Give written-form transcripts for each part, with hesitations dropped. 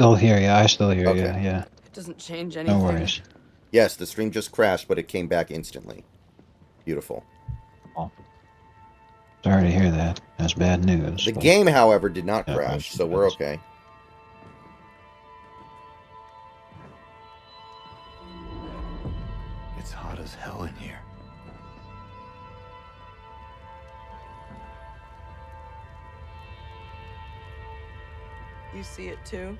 Still hear you. I still hear you. Okay. Yeah. It doesn't change No anything. worries. Yes, the stream just crashed, but it came back instantly. Beautiful. Oh, sorry to hear that. That's bad news. The But game, however, did not yeah, crash, so we're okay. It's hot as hell in here. You see it too?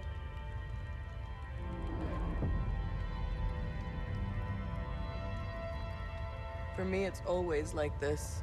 For me, it's always like this.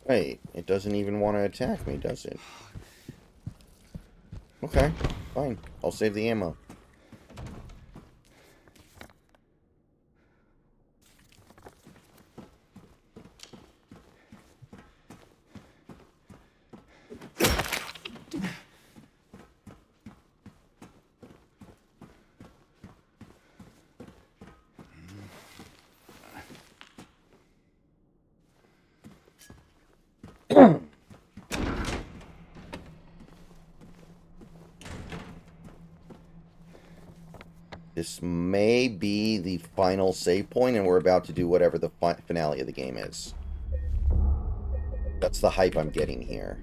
Wait, it doesn't even want to attack me, does it? Okay, fine. I'll save the ammo. This may be the final save point, and we're about to do whatever the finale of the game is. That's the hype I'm getting here.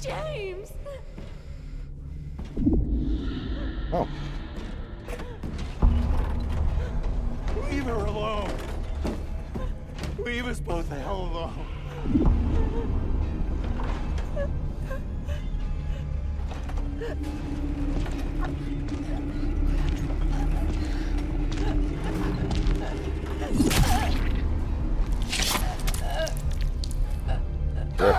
James! Oh. Leave her alone. Leave us both the hell alone. Rip.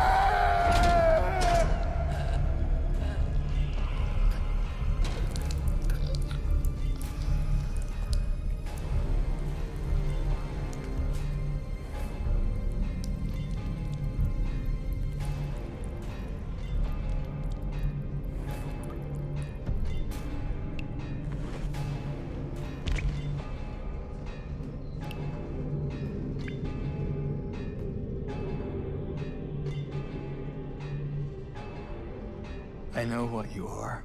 I know what you are.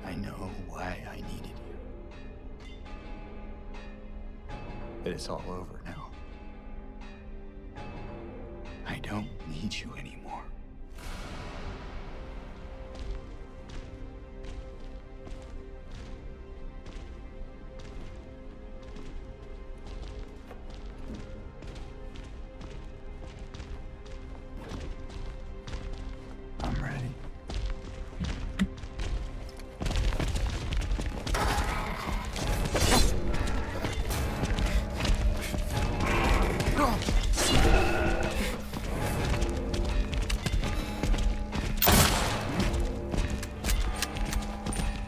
I know why I needed you. But it's all over now. I don't need you anymore. I'm ready.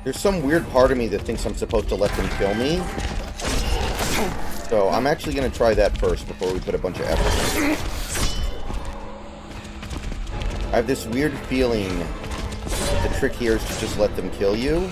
There's some weird part of me that thinks I'm supposed to let them kill me. So I'm actually going to try that first before we put a bunch of effort in. I have this weird feeling the trick here is to just let them kill you.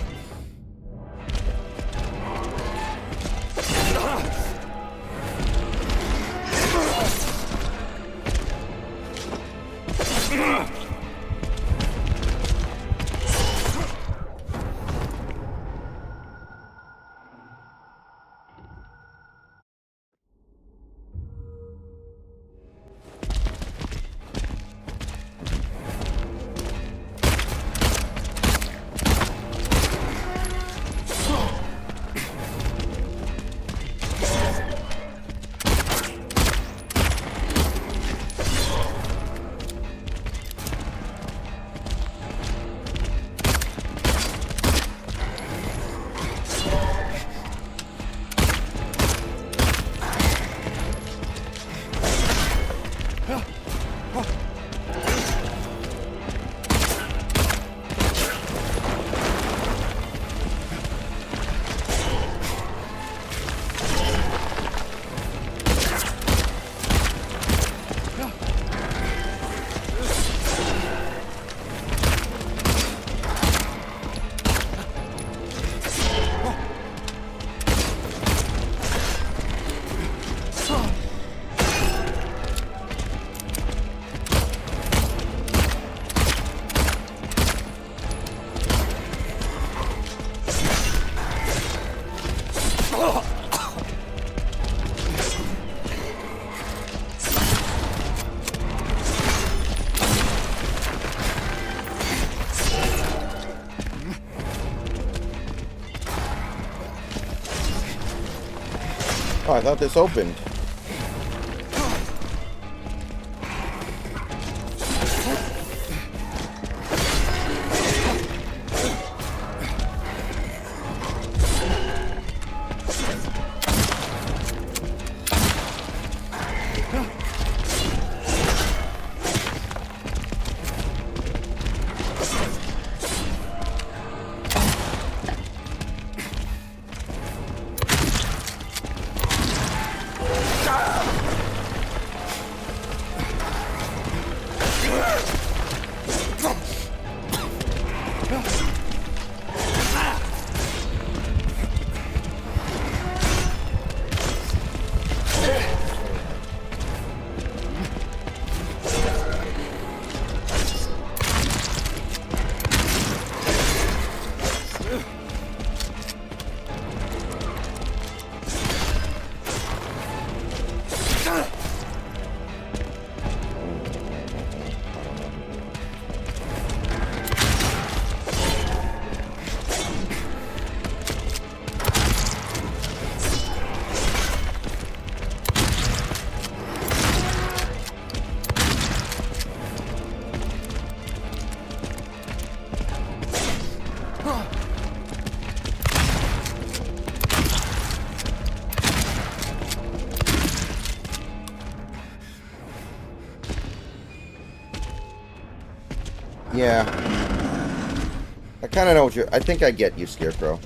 Oh, I thought this opened. Yeah. I kind of know what you're... I think I get you, Scarecrow.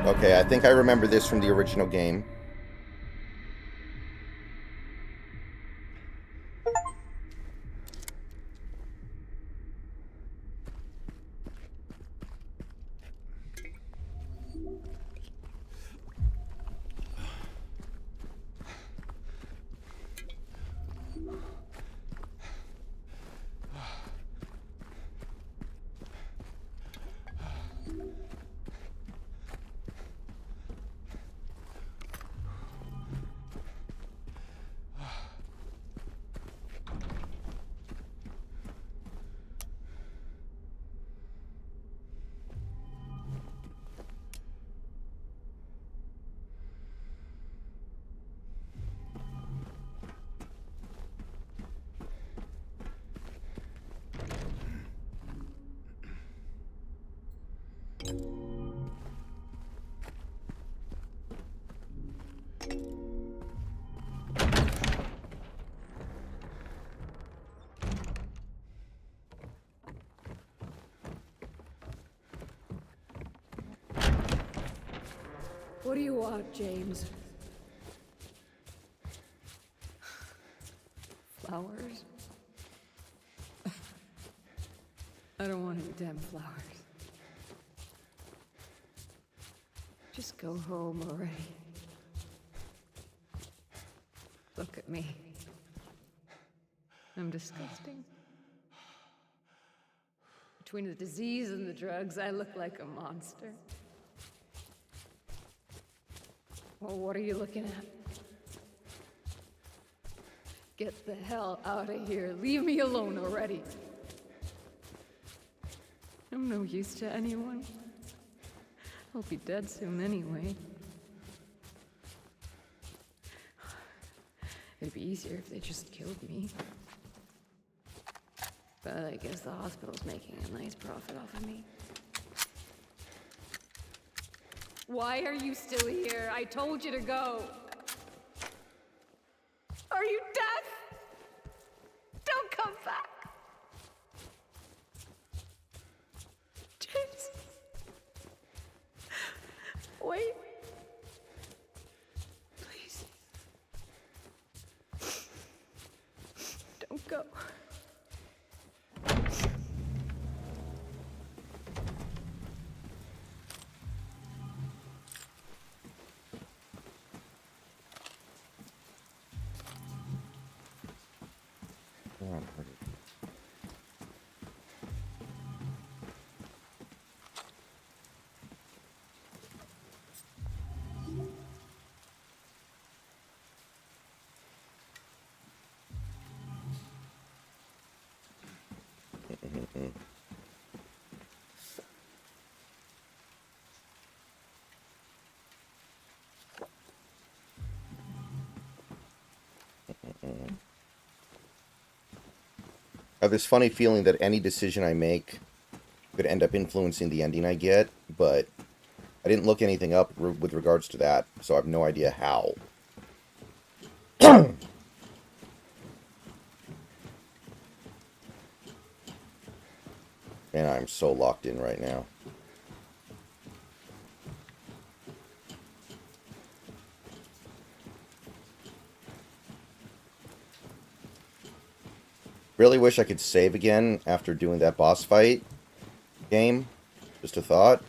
Okay, I think I remember this from the original game. What do you want, James? Flowers? I don't want any damn flowers. Just go home already. Look at me. I'm disgusting. Between the disease and the drugs, I look like a monster. Well, what are you looking at? Get the hell out of here. Leave me alone already. I'm no use to anyone. I'll be dead soon anyway. It'd be easier if they just killed me. But I guess the hospital's making a nice profit off of me. Why are you still here? I told you to go. Are you deaf? Don't come back. James. Wait. Please. Don't go. I have this funny feeling that any decision I make could end up influencing the ending I get, but I didn't look anything up with regards to that, so I have no idea how. Man, I'm so locked in right now. Really wish I could save again after doing that boss fight game. Just a thought.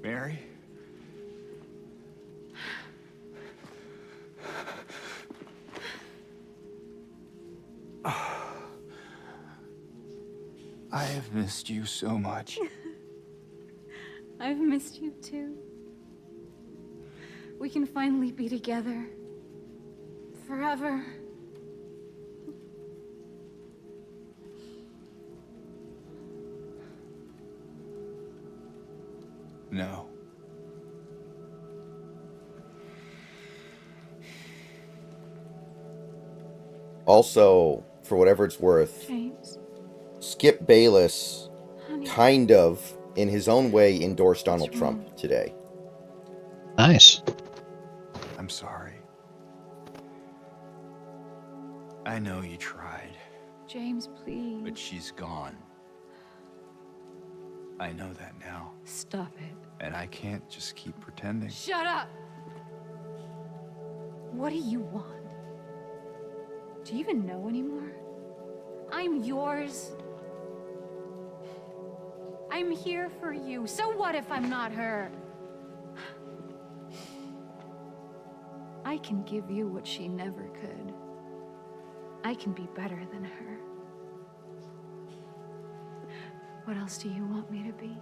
Mary? I have missed you so much. I've missed you too. We can finally be together. Forever. No. Also, for whatever it's worth, James, Skip Bayless honey. kind of, in his own way, endorsed Donald What's Trump wrong? today. Nice. I'm sorry. I know you tried, James, please. but she's gone. I know that now, Stop it. and I can't just keep pretending. Shut up! What do you want? Do you even know anymore? I'm yours. I'm here for you. So what if I'm not her? I can give you what she never could. I can be better than her. What else do you want me to be?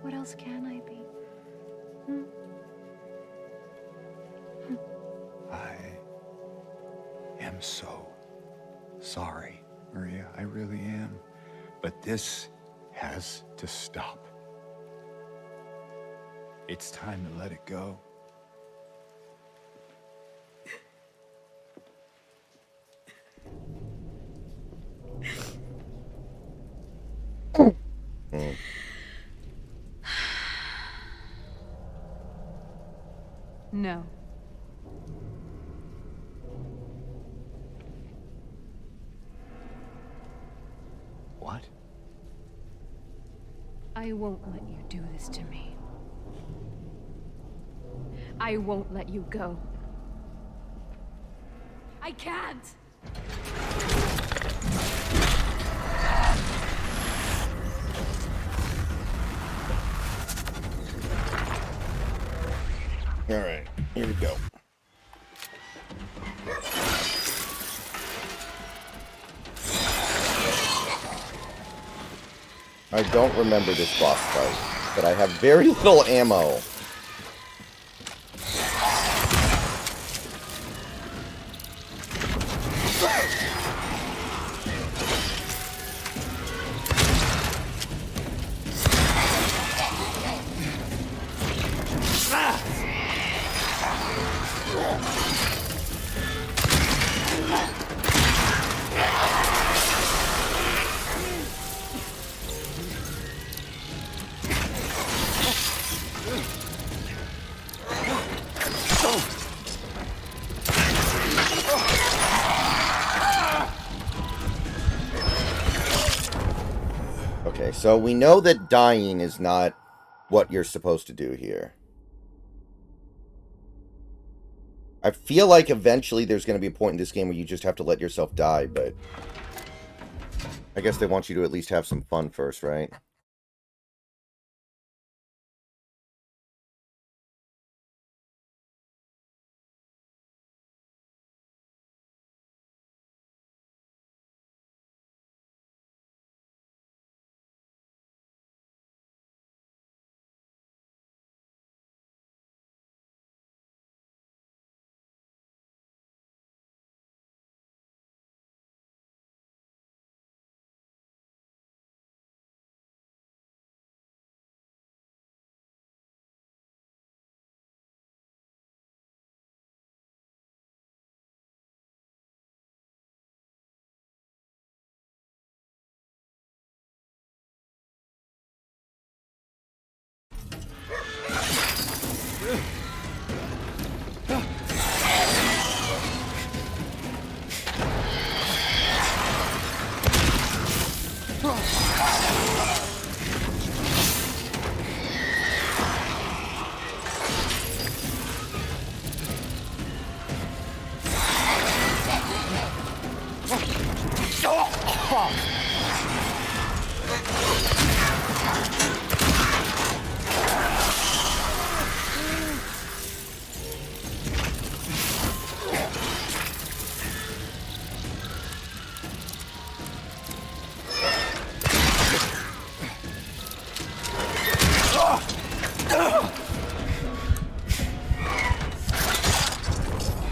What else can I be? Hmm? I am so sorry, Maria. I really am. But this has to stop. It's time to let it go. No. What? I won't let you do this to me. I won't let you go. I can't! All right, here we go. I don't remember this boss fight, but I have very little ammo. Okay, so we know that dying is not what you're supposed to do here. I feel like eventually there's going to be a point in this game where you just have to let yourself die, but I guess they want you to at least have some fun first, right?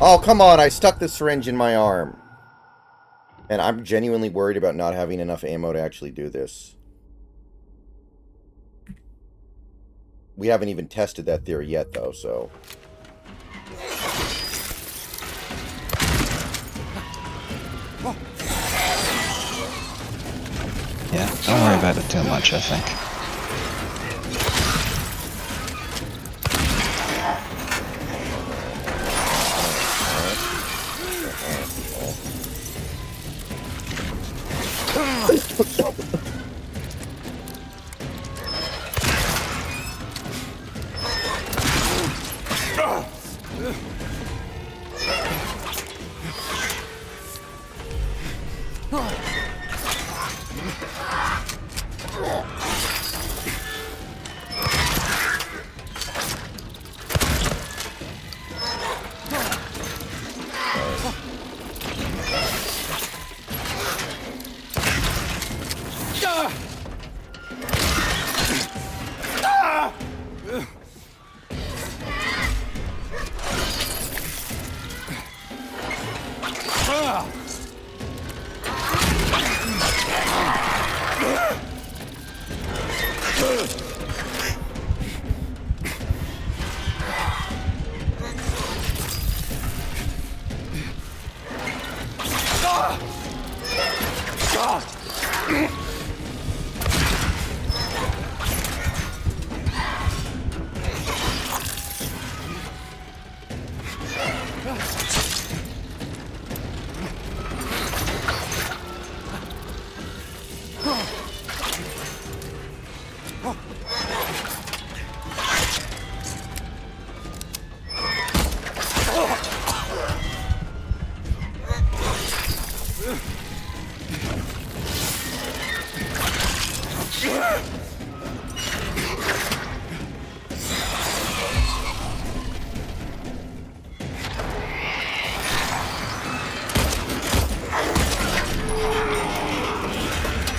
Oh, come on, I stuck the syringe in my arm. And I'm genuinely worried about not having enough ammo to actually do this. We haven't even tested that theory yet, though, so... Yeah, don't worry about it too much, I think.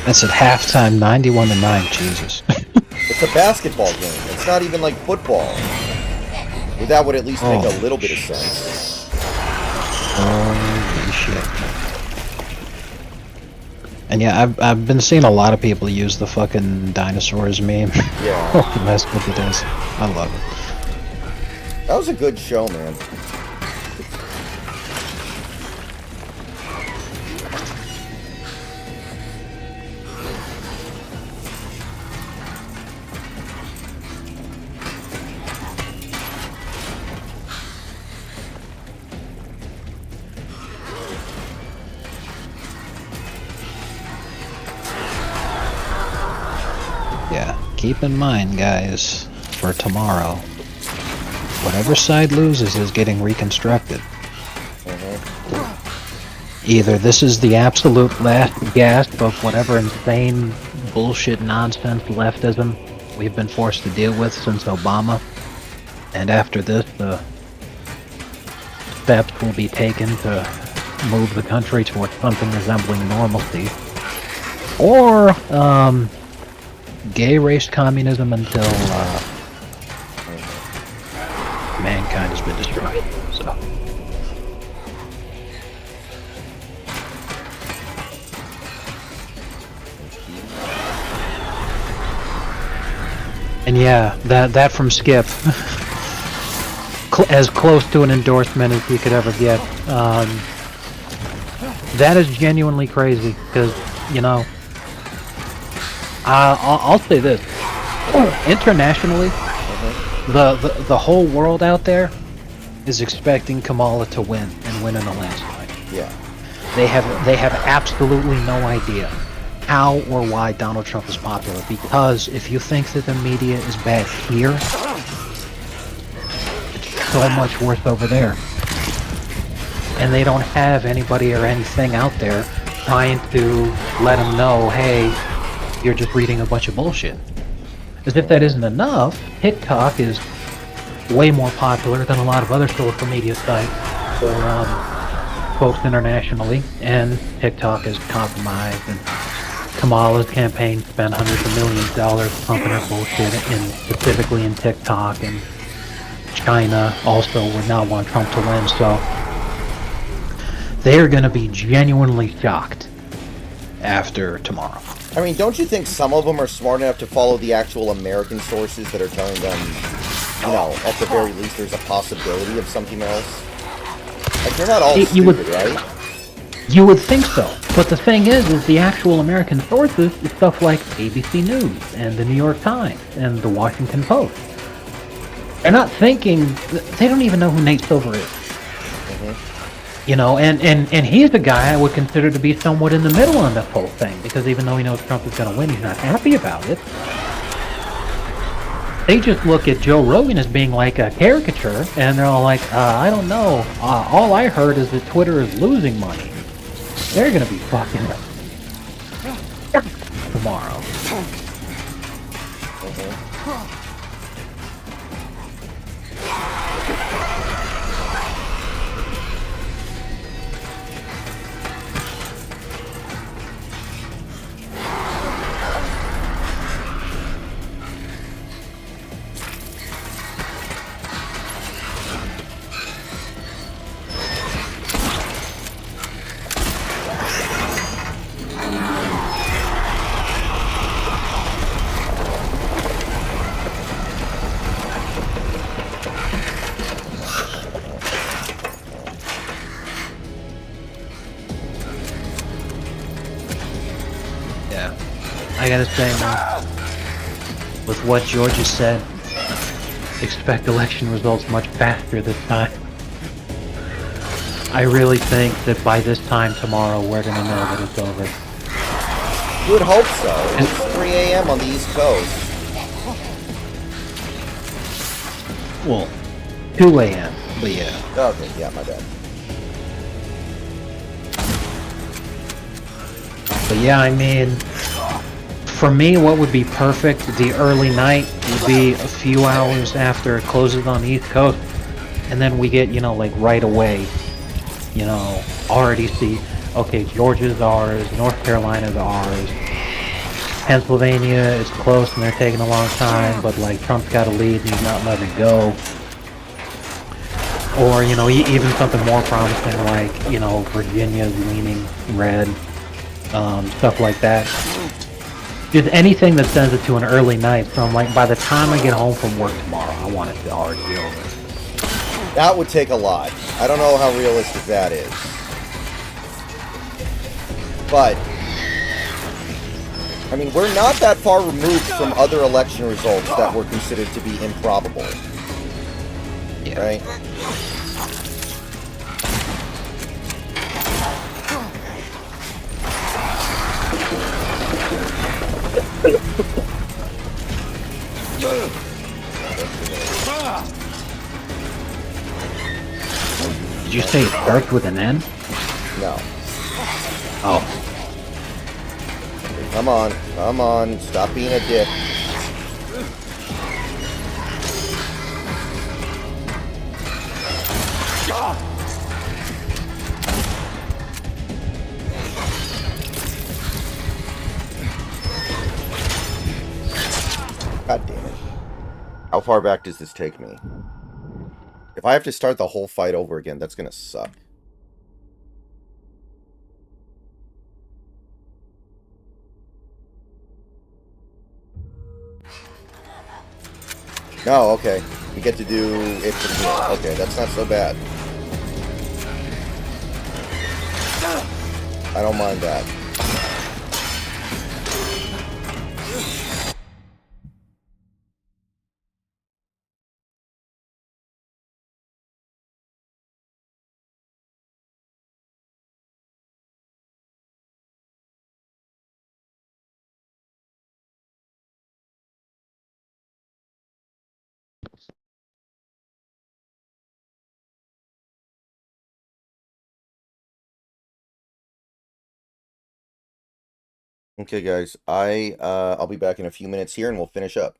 That's at halftime, 91-9. Jesus. It's a basketball game. It's not even like football. Well, that would at least make a little bit of sense. Holy shit. And yeah, I've been seeing a lot of people use the fucking dinosaurs meme. Yeah. Oh, that's what it is. I love it. That was a good show, man. Yeah, keep in mind, guys, for tomorrow, whatever side loses is getting reconstructed. Either this is the absolute last gasp of whatever insane bullshit nonsense leftism we've been forced to deal with since Obama, and after this, the steps will be taken to move the country towards something resembling normalcy. Or, gay race communism until mankind has been destroyed. So, and yeah, that from Skip, as close to an endorsement as you could ever get. That is genuinely crazy because, you know, I'll say this: internationally, the whole world out there is expecting Kamala to win and win in a landslide. Yeah. They have absolutely no idea how or why Donald Trump is popular. Because if you think that the media is bad here, it's so much worse over there. And they don't have anybody or anything out there trying to let them know, hey, you're just reading a bunch of bullshit. As if that isn't enough, TikTok is way more popular than a lot of other social media sites for folks internationally, and TikTok is compromised, and Kamala's campaign spent hundreds of millions of dollars pumping her bullshit, specifically in TikTok, and China also would not want Trump to win, so they're going to be genuinely shocked after tomorrow. I mean, don't you think some of them are smart enough to follow the actual American sources that are telling them, you know, at the very least there's a possibility of something else? Like, they're not all stupid, right? You would think so. But the thing is the actual American sources is stuff like ABC News and the New York Times and the Washington Post. They're not thinking, they don't even know who Nate Silver is. You know, and he's the guy I would consider to be somewhat in the middle on this whole thing, because even though he knows Trump is going to win, he's not happy about it. They just look at Joe Rogan as being like a caricature, and they're all like, I don't know, all I heard is that Twitter is losing money. They're going to be fucking tomorrow. gotta say, man, with what George has said, expect election results much faster this time. I really think that by this time tomorrow, we're gonna know that it's over. You would hope so. It's 3 a.m. on the East Coast. Well, 2 a.m., but yeah. Okay, yeah, my bad. But yeah, I mean, for me, what would be perfect, the early night would be a few hours after it closes on the East Coast, and then we get, you know, like right away, you know, already see, okay, Georgia's ours, North Carolina's ours, Pennsylvania is close and they're taking a long time, but like Trump's got a lead and he's not letting it go. Or, you know, even something more promising like, you know, Virginia's leaning red, stuff like that. Just anything that sends it to an early night, so I'm like, by the time I get home from work tomorrow, I want it to already be over. That would take a lot. I don't know how realistic that is. But, I mean, we're not that far removed from other election results that were considered to be improbable. Yeah. Right? Did you say it starts with an N? No. Oh. Come on. Come on. Stop being a dick. God damn it. How far back does this take me? If I have to start the whole fight over again, that's gonna suck. No, okay. We get to do it from here. Okay, that's not so bad. I don't mind that. Okay, guys. I'll be back in a few minutes here and we'll finish up.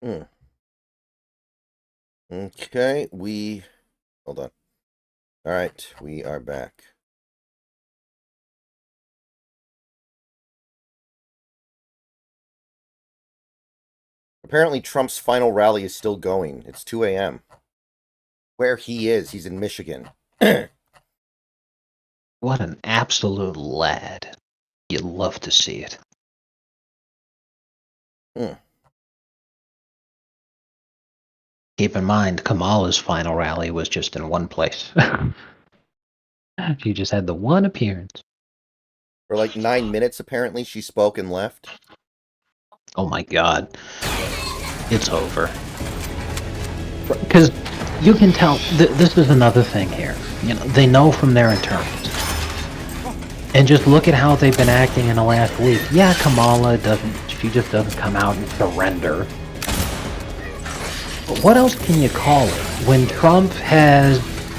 Hmm. Okay, hold on. All right, we are back. Apparently, Trump's final rally is still going. It's 2 a.m. Where he is, he's in Michigan. What an absolute lad. You'd love to see it. Hmm. Keep in mind, Kamala's final rally was just in one place. She just had the one appearance. For like 9 minutes, apparently, she spoke and left. Oh my god. It's over. Because you can tell, this is another thing here. You know, they know from their internals. And just look at how they've been acting in the last week. Yeah, Kamala she just doesn't come out and surrender. But what else can you call it when Trump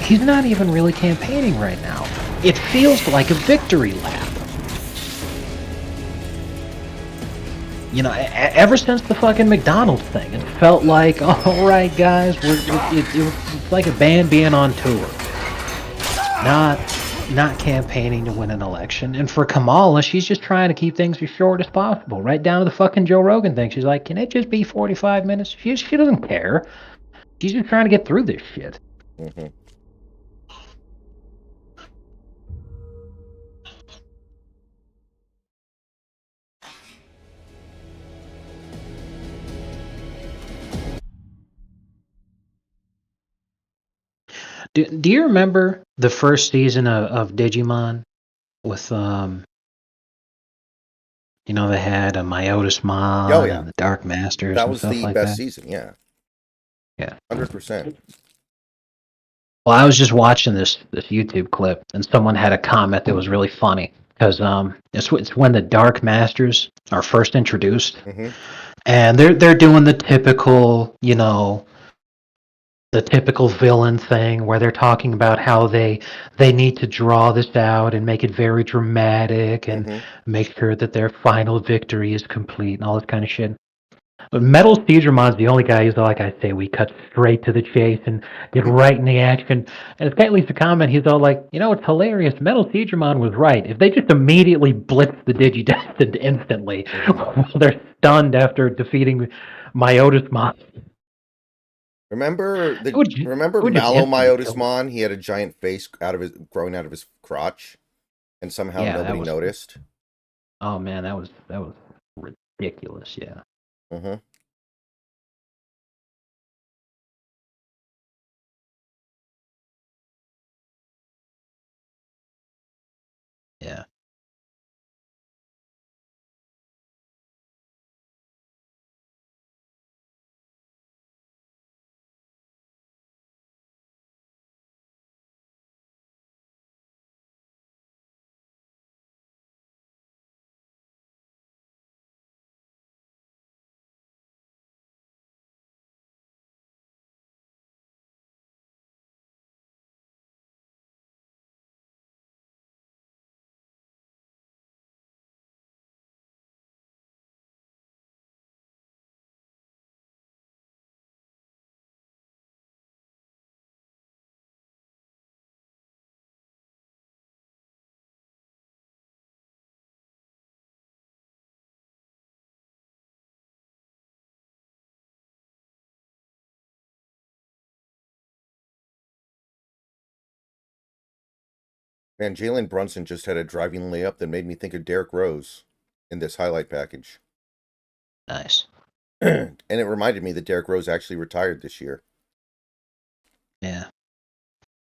he's not even really campaigning right now. It feels like a victory lap. You know, ever since the fucking McDonald's thing, it felt like, all right, guys, it's like a band being on tour, not campaigning to win an election. And for Kamala, she's just trying to keep things as short as possible, right down to the fucking Joe Rogan thing. She's like, can it just be 45 minutes? She doesn't care. She's just trying to get through this shit. Mm-hmm. Do you remember the first season of Digimon with you know, they had a Myotismon Oh, yeah. and the Dark Masters That and was stuff the like best that? season, yeah. Yeah. 100%. Well, I was just watching this YouTube clip, and someone had a comment that was really funny because it's when the Dark Masters are first introduced, Mm-hmm. and they're doing the typical, you know, the typical villain thing where they're talking about how they need to draw this out and make it very dramatic and Mm-hmm. make sure that their final victory is complete and all this kind of shit. But Metal Caesarmon's the only guy who's like, I say we cut straight to the chase and get right in the action. And this guy leaves a comment, he's all like, you know, it's hilarious. Metal Caesarmon was right. If they just immediately blitz the Digidestined instantly while they're stunned after defeating Myotismon, Remember it would, it would just Mallow instantly kill them. Myotismon? He had a giant face growing out of his crotch, and somehow Yeah, that nobody was. noticed. Oh man, that was ridiculous. Yeah. Mm-hmm. Yeah. Man, Jalen Brunson just had a driving layup that made me think of Derrick Rose in this highlight package. Nice. And it reminded me that Derrick Rose actually retired this year. Yeah.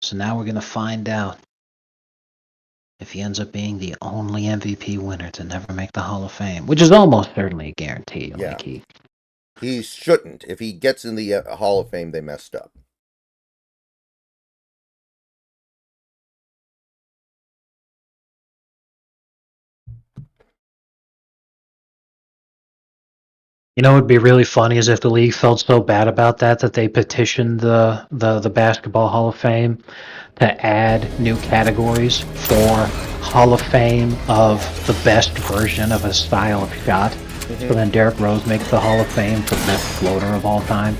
So now we're gonna find out if he ends up being the only MVP winner to never make the Hall of Fame, which is almost certainly a guarantee. Yeah. Like He shouldn't. If he gets in the Hall of Fame, they messed up. you know, what'd be really funny is if the league felt so bad about that they petitioned the Basketball Hall of Fame to add new categories for Hall of Fame of the best version of a style of shot. So then Derrick Rose makes the Hall of Fame for best floater of all time.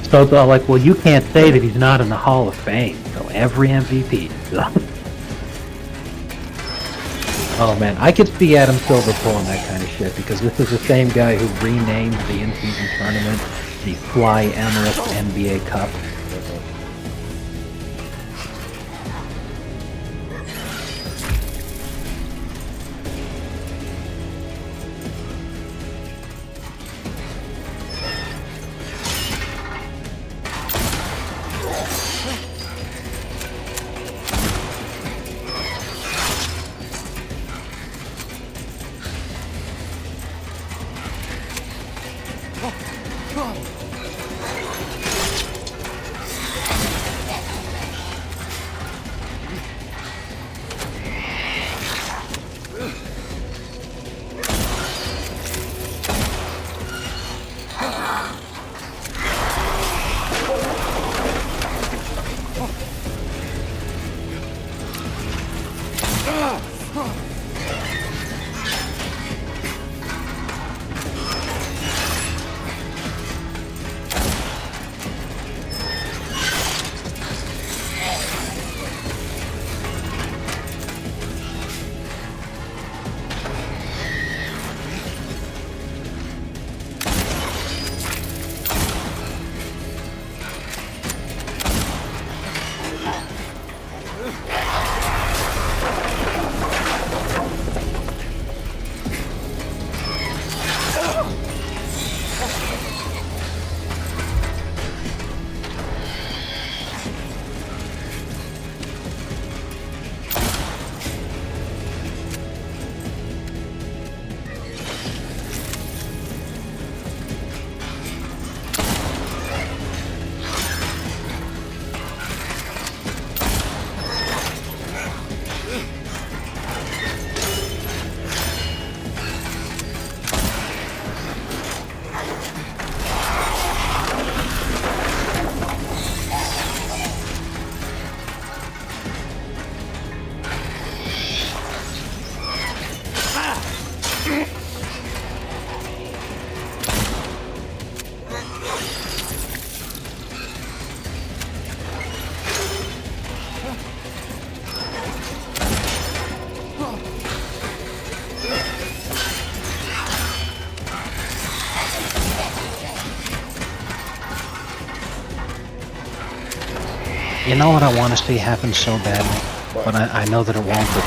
So they're like, well, you can't say that he's not in the Hall of Fame. So every MVP. Oh man, I could see Adam Silver pulling that kind of shit because this is the same guy who renamed the in-season tournament the Fly Emirates NBA Cup. You know what I want to see happen so badly, but I know that it won't with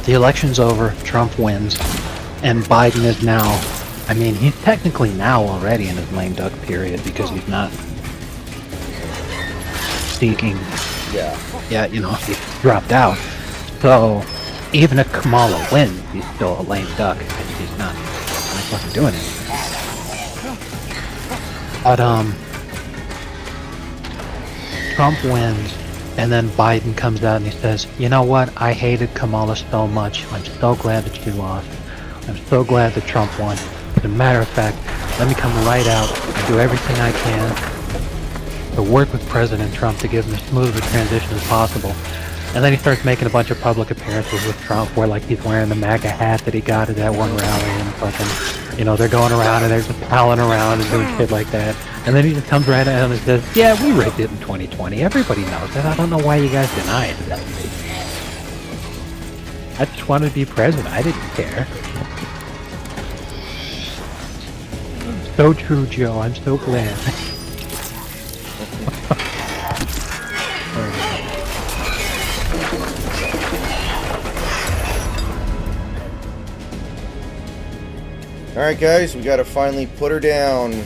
the the election's over, Trump wins, and Biden is now, I mean, he's technically now already in his lame duck period because he's not seeking, yeah, you know, he dropped out. So, even if Kamala wins, he's still a lame duck because he's not fucking doing anything. But, Trump wins, and then Biden comes out and he says, you know what, I hated Kamala so much, I'm so glad that she lost, I'm so glad that Trump won. As a matter of fact, let me come right out and do everything I can to work with President Trump to give him as smooth a transition as possible. And then he starts making a bunch of public appearances with Trump where like he's wearing the MAGA hat that he got at that one rally and fucking, you know, they're going around and they're just palling around and doing shit like that. And then he just comes right out and says, yeah, we rigged it in 2020. Everybody knows that. I don't know why you guys deny it. I just wanted to be president. I didn't care. So true, Joe. I'm so glad. Alright guys, we gotta finally put her down.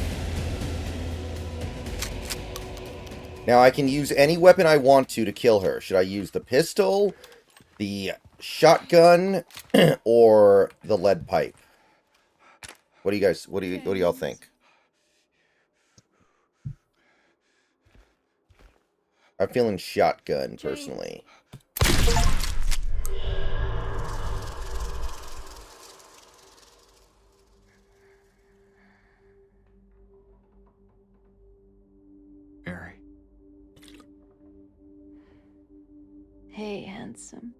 Now I can use any weapon I want to kill her. Should I use the pistol, the shotgun, or the lead pipe? What do you guys, what do y'all think? I'm feeling shotgun personally. Mary. Hey, handsome.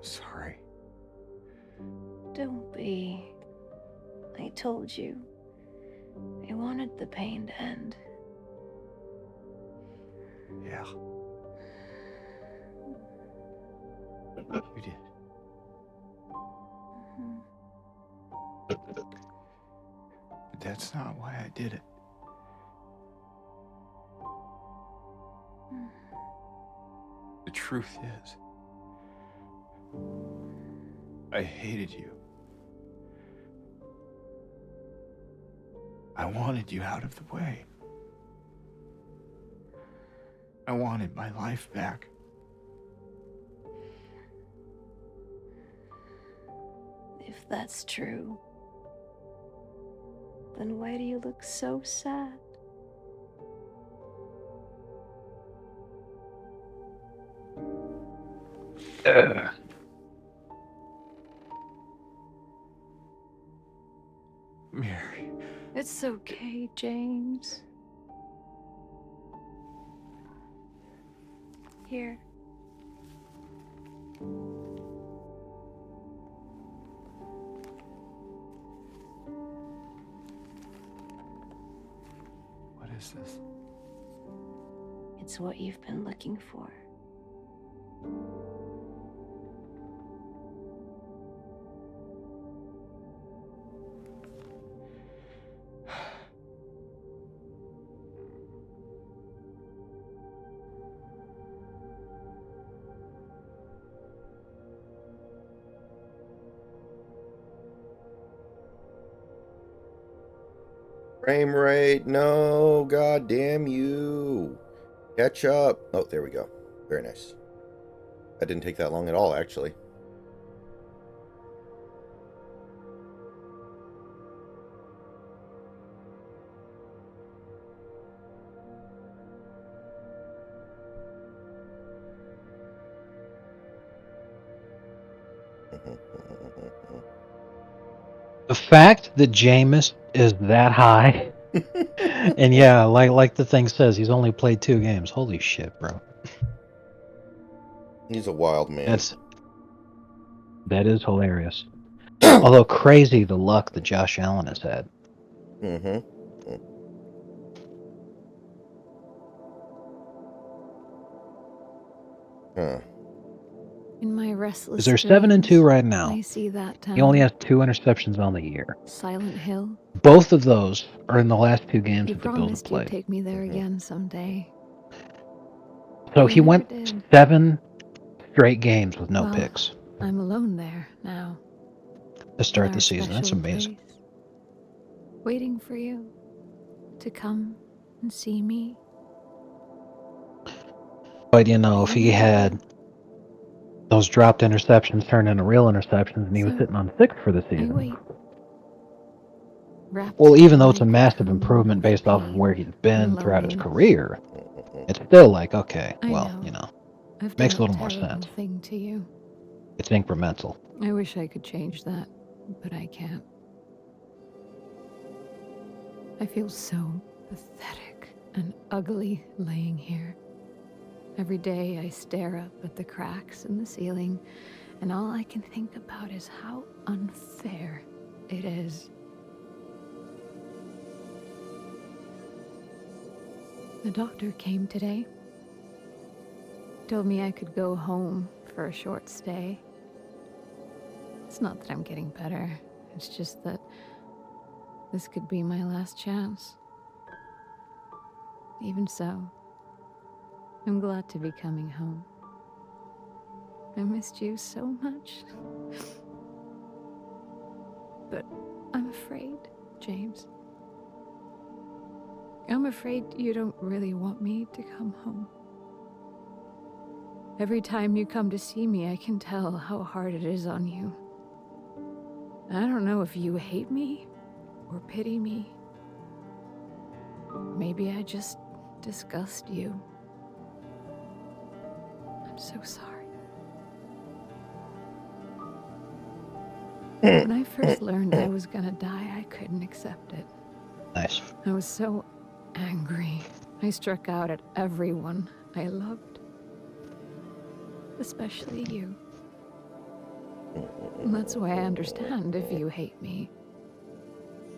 Sorry. Don't be. I told you. I wanted the pain to end. Yeah. You did. Mhm. But that's not why I did it. The truth is, I hated you. I wanted you out of the way. I wanted my life back. If that's true, then why do you look so sad? Ugh. Mary. It's okay, James. Here. What is this? It's what you've been looking for. Frame rate, no, god damn you. Catch up. Oh, there we go. Very nice. That didn't take that long at all, actually. The fact that Jameis is that high, and yeah, like the thing says, he's only played 2 games. Holy shit, bro. He's a wild man. That is hilarious. Although crazy the luck that Josh Allen has had. Mm-hmm. Huh. In my restless Because they're 7-2 dreams, right now. I see that town. He only has 2 interceptions on the year. Silent Hill. Both of those are in the last 2 games You that the Bills have promised you'd played. take me there Mhm. again someday. So You he never went did. 7 straight games with no Well, picks I'm alone there now. to start in the our season. That's special amazing. place, waiting for you to come and see me. But you know, if You he never had did. those dropped interceptions turned into real interceptions and he was So, sitting on 6 for the I season. wait. Wrapped Well, even in though my it's a massive cocoon improvement of based off of pain where he's and been throughout his loneliness. career, it's still like, okay, I well, know. you know, I've done makes a a little more terrible sense. thing to you. It's incremental. I wish I could change that, but I can't. I feel so pathetic and ugly laying here. Every day I stare up at the cracks in the ceiling, and all I can think about is how unfair it is. The doctor came today. Told me I could go home for a short stay. It's not that I'm getting better. It's just that this could be my last chance. Even so, I'm glad to be coming home. I missed you so much. But I'm afraid, James. I'm afraid you don't really want me to come home. Every time you come to see me, I can tell how hard it is on you. I don't know if you hate me or pity me. Maybe I just disgust you. I'm so sorry. When I first learned I was gonna die, I couldn't accept it. Nice. I was so angry. I struck out at everyone I loved. Especially you. That's why I understand if you hate me.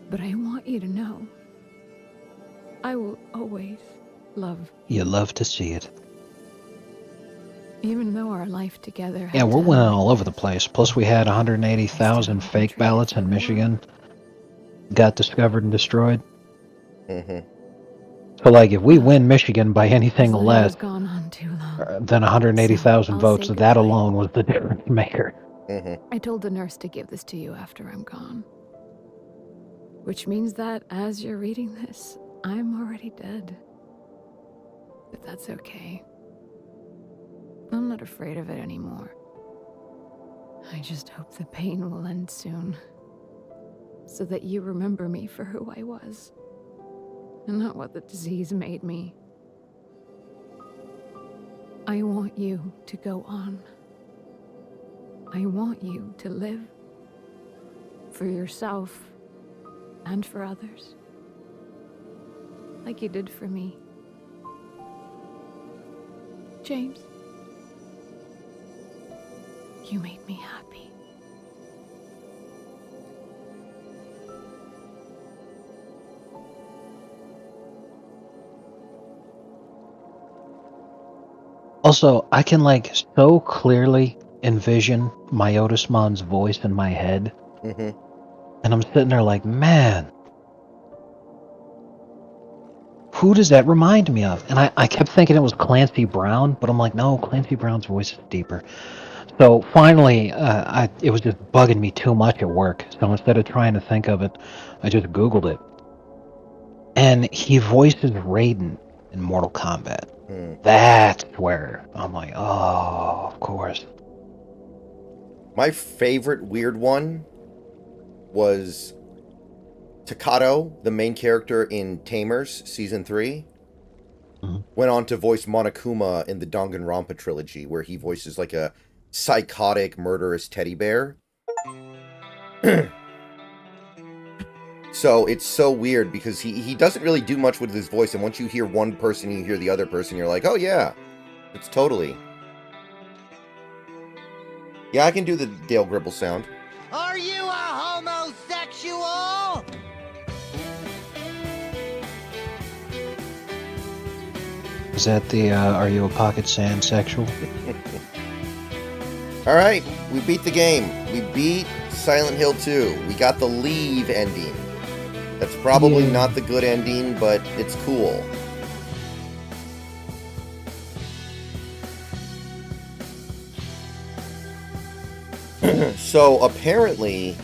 But I want you to know, I will always love You love to see it. even though our life together Yeah, had we're to end winning like all over the this. place. Plus, we had 180,000 fake ballots in Michigan. Got discovered and destroyed. Mm-hmm. So, like, if we win Michigan by anything This letter less has gone on too long. than 180,000 So, I'll votes, say that goodbye. alone was the difference maker. Mm-hmm. I told the nurse to give this to you after I'm gone. Which means that as you're reading this, I'm already dead. But that's okay. I'm not afraid of it anymore. I just hope the pain will end soon. So that you remember me for who I was. And not what the disease made me. I want you to go on. I want you to live. For yourself. And for others. Like you did for me. James. You made me happy. Also, I can, like, so clearly envision Myotismon's voice in my head. Mm-hmm. And I'm sitting there like, man, who does that remind me of? And I kept thinking it was Clancy Brown, but I'm like, no, Clancy Brown's voice is deeper. So finally, it was just bugging me too much at work. So instead of trying to think of it, I just Googled it. And he voices Raiden in Mortal Kombat. Mm. That's where I'm like, oh, of course. My favorite weird one was Takato, the main character in Tamers Season 3. Mhm. Went on to voice Monokuma in the Danganronpa trilogy, where he voices like a psychotic, murderous teddy bear. So it's so weird because he doesn't really do much with his voice, and once you hear one person, you hear the other person, you're like, oh yeah, it's totally. Yeah, I can do the Dale Gribble sound. Are you a homosexual? Is that the, are you a pocket sand sexual? Alright, we beat the game. We beat Silent Hill 2. We got the leave ending. That's probably Yeah. not the good ending, but it's cool. So apparently,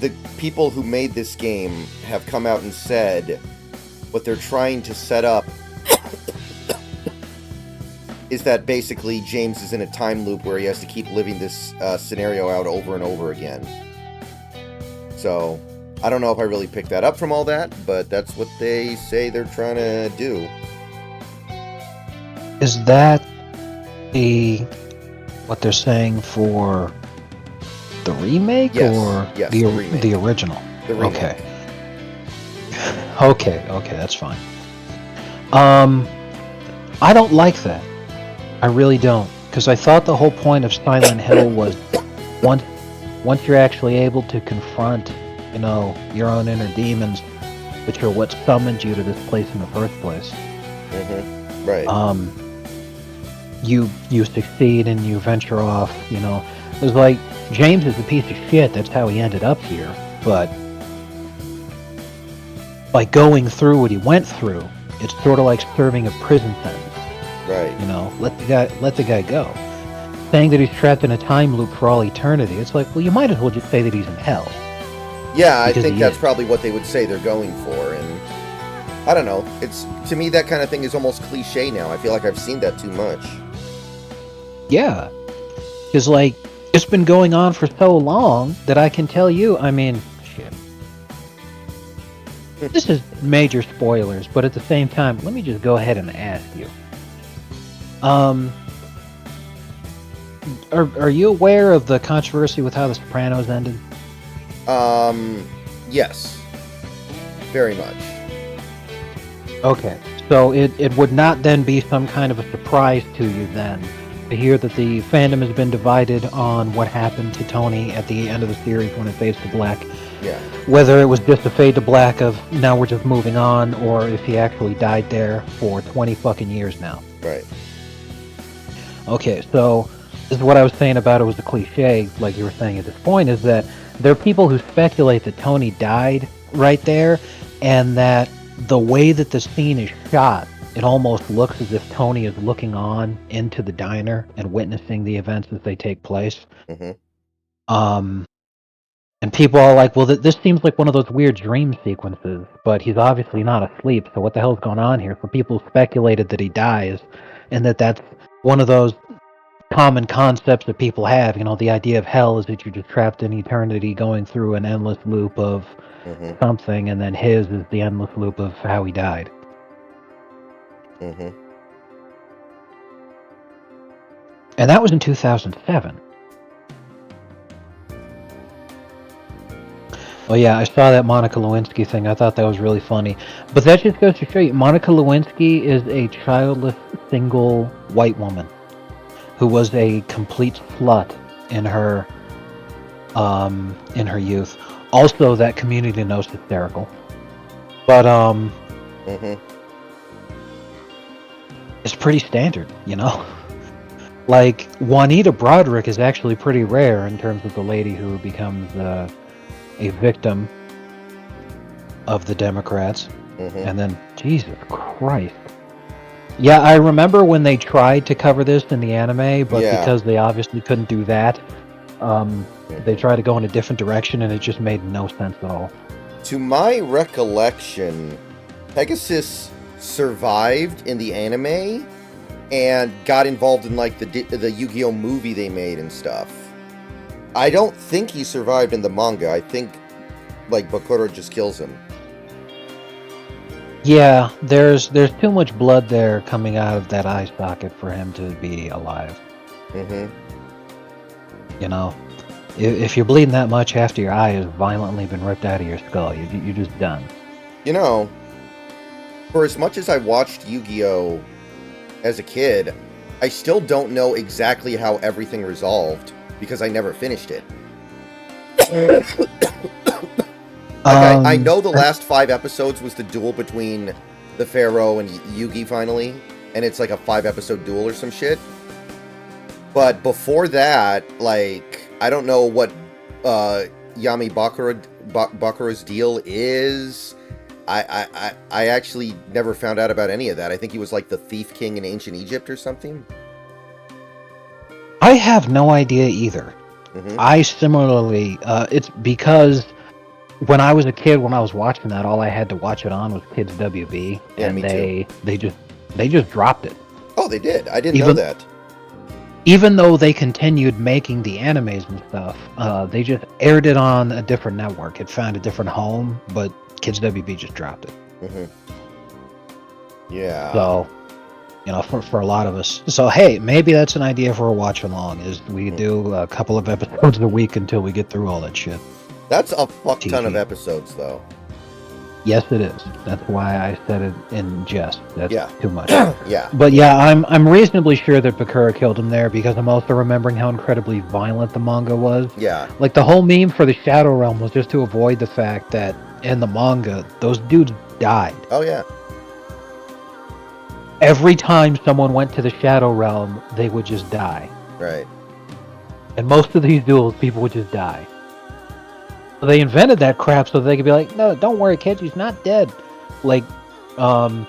the people who made this game have come out and said what they're trying to set up is that basically James is in a time loop where he has to keep living this scenario out over and over again. So, I don't know if I really picked that up from all that, but that's what they say they're trying to do. Is that what they're saying for the remake Yes, or yes, the the remake. the original? The remake. Okay, that's fine. I don't like that. I really don't, because I thought the whole point of Silent Hill was once you're actually able to confront, you know, your own inner demons, which are what summoned you to this place in the first place. Mm-hmm. Right. You succeed and you venture off. You know, it was like James is a piece of shit. That's how he ended up here. But by going through what he went through, it's sort of like serving a prison sentence. Right. You know, let the guy go. Saying that he's trapped in a time loop for all eternity, it's like, well, you might as well just say that he's in hell. Yeah, I Because think he that's is. probably what they would say they're going for, and I don't know. It's, to me, that kind of thing is almost cliche now. I feel like I've seen that too much. Yeah, because like it's been going on for so long that I can tell you. I mean, shit. This is major spoilers, but at the same time, let me just go ahead and ask you. Are you aware of the controversy with how The Sopranos ended? Yes. Very much. Okay, so it would not then be some kind of a surprise to you then I hear that the fandom has been divided on what happened to Tony at the end of the series when it fades to black. Yeah. Whether it was just a fade to black of now we're just moving on, or if he actually died there for 20 fucking years now. Right. Okay, so this is what I was saying about it was a cliche, like you were saying at this point, is that there are people who speculate that Tony died right there, and that the way that the scene is shot, it almost looks as if Tony is looking on into the diner and witnessing the events as they take place. Mm-hmm. And people are like, well, this seems like one of those weird dream sequences, but he's obviously not asleep, so what the hell's going on here? So people speculated that he dies, and that's one of those common concepts that people have. You know, the idea of hell is that you're just trapped in eternity going through an endless loop of Mm-hmm. something, and then his is the endless loop of how he died. Mm-hmm. And that was in 2007. Oh yeah, I saw that Monica Lewinsky thing. I thought that was really funny. But that just goes to show you, Monica Lewinsky is a childless, single white woman who was a complete slut in her youth. Also, that Community knows hysterical. But Mm-hmm. it's pretty standard, you know. Like Juanita Broderick is actually pretty rare in terms of the lady who becomes a victim of the Democrats. Mm-hmm. And then, Jesus Christ. Yeah, I remember when they tried to cover this in the anime, but Yeah. because they obviously couldn't do that, they tried to go in a different direction, and it just made no sense at all. To my recollection, Pegasus survived in the anime and got involved in like the Yu-Gi-Oh movie they made and stuff. I don't think he survived in the manga. I think like Bakura just kills him. Yeah, there's too much blood there coming out of that eye socket for him to be alive. Mm-hmm. You know, if you're bleeding that much after your eye has violently been ripped out of your skull, you're just done. You know, for as much as I watched Yu-Gi-Oh as a kid, I still don't know exactly how everything resolved because I never finished it. I know the last 5 episodes was the duel between the Pharaoh and Yugi finally, and it's like a 5-episode duel or some shit. But before that, like, I don't know what Yami Bakura's deal is. I actually never found out about any of that. I think he was like the Thief King in ancient Egypt or something. I have no idea either. Mm-hmm. I similarly, it's because when I was a kid, when I was watching that, all I had to watch it on was Kids WB, Yeah, and me they just dropped it. Oh, they did. I didn't know that. Even though they continued making the animes and stuff, they just aired it on a different network. It found a different home, but Kids WB just dropped it. Mm-hmm. Yeah. So, you know, for a lot of us. So, hey, maybe that's an idea for a watch along, is we do a couple of episodes a week until we get through all that shit. That's a fuck ton of TV. episodes, though. Yes, it is. That's why I said it in jest. That's too much. Yeah. But yeah, I'm reasonably sure that Bakura killed him there, because I'm also remembering how incredibly violent the manga was. Yeah. Like, the whole meme for the Shadow Realm was just to avoid the fact that in the manga, those dudes died. Oh, yeah. Every time someone went to the Shadow Realm, they would just die. Right. And most of these duels, people would just die. So they invented that crap so they could be like, no, don't worry, kid, he's not dead. Like, the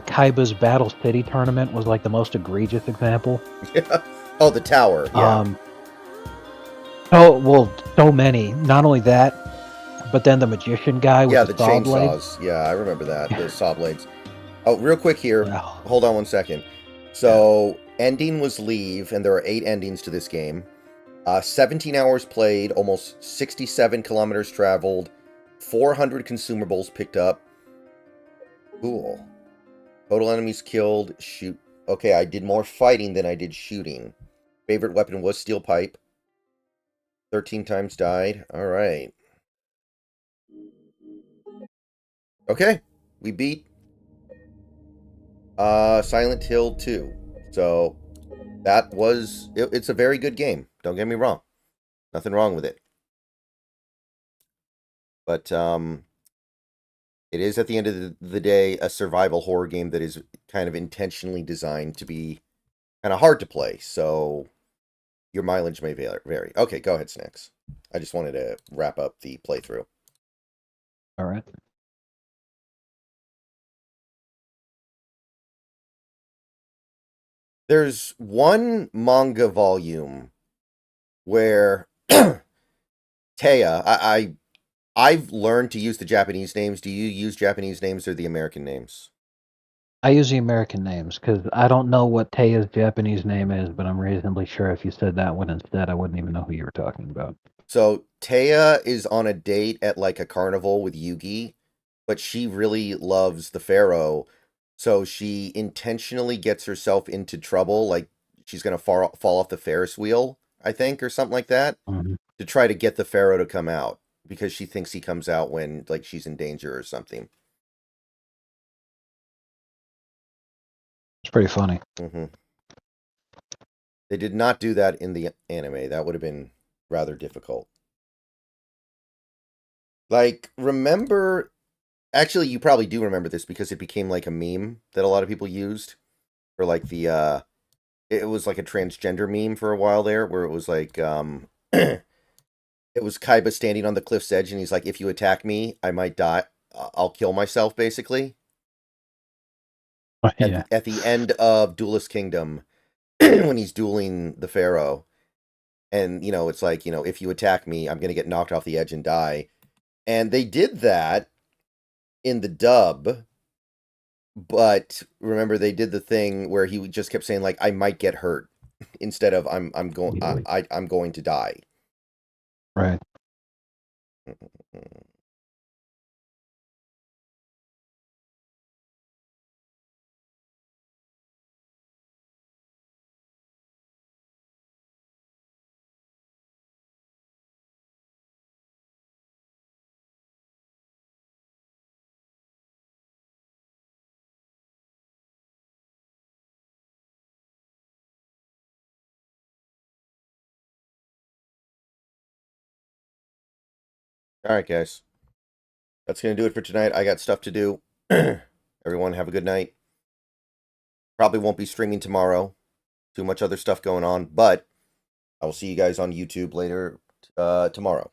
Kaiba's Battle City tournament was like the most egregious example. Oh, the tower. Yeah. So many. Not only that, but then the magician guy with the saw blade. chainsaws. Yeah, I remember that. The saw blades. Oh, real quick here. Yeah. Hold on one second. So, ending was leave, and there are 8 endings to this game. 17 hours played, almost 67 kilometers traveled, 400 consumables picked up. Cool. Total enemies killed, shoot. Okay, I did more fighting than I did shooting. Favorite weapon was steel pipe. 13 times died. Alright. Okay, we beat Silent Hill 2. So that was it's a very good game. Don't get me wrong. Nothing wrong with it. But it is, at the end of the day, a survival horror game that is kind of intentionally designed to be kind of hard to play. So your mileage may vary. Okay, go ahead, Snacks. I just wanted to wrap up the playthrough. All right. There's one manga volume where Taya, I've learned to use the Japanese names. Do you use Japanese names or the American names? I use the American names because I don't know what Taya's Japanese name is, but I'm reasonably sure if you said that one instead, I wouldn't even know who you were talking about. So Taya is on a date at like a carnival with Yugi, but she really loves the Pharaoh. So she intentionally gets herself into trouble, like she's going to fall off the Ferris wheel, I think, or something like that, Mhm. to try to get the Pharaoh to come out because she thinks he comes out when like she's in danger or something. It's pretty funny. hmm They did not do that in the anime. That would have been rather difficult. Like, remember, actually, you probably do remember this because it became like a meme that a lot of people used for like it was like a transgender meme for a while there where it was like, it was Kaiba standing on the cliff's edge and he's like, if you attack me, I might die. I'll kill myself, basically. Yeah. At the end of Duelist Kingdom, when he's dueling the Pharaoh, and, it's like, if you attack me, I'm going to get knocked off the edge and die. And they did that in the dub, but remember they did the thing where he just kept saying like I might get hurt instead of I'm going I'm going to die. Right. All right, guys. That's going to do it for tonight. I got stuff to do. Everyone have a good night. Probably won't be streaming tomorrow. Too much other stuff going on, but I will see you guys on YouTube later tomorrow.